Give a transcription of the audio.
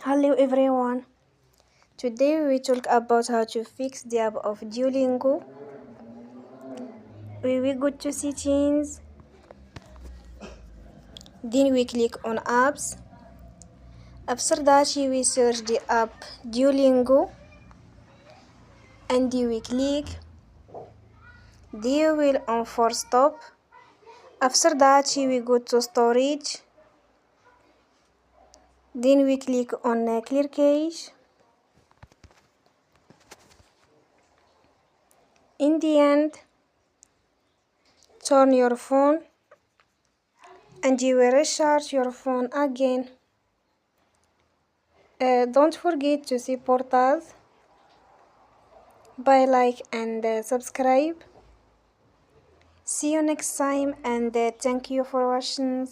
Hello everyone. Today we talk about how to fix the app of Duolingo. We will go to settings. Then we click on apps. After that we search the app Duolingo and we click. Then we'll on for stop. After that we go to storage. Then we click on clear cache. In the end, turn your phone and you will recharge your phone again. Don't forget to support us by like and subscribe. See you next time and thank you for watching.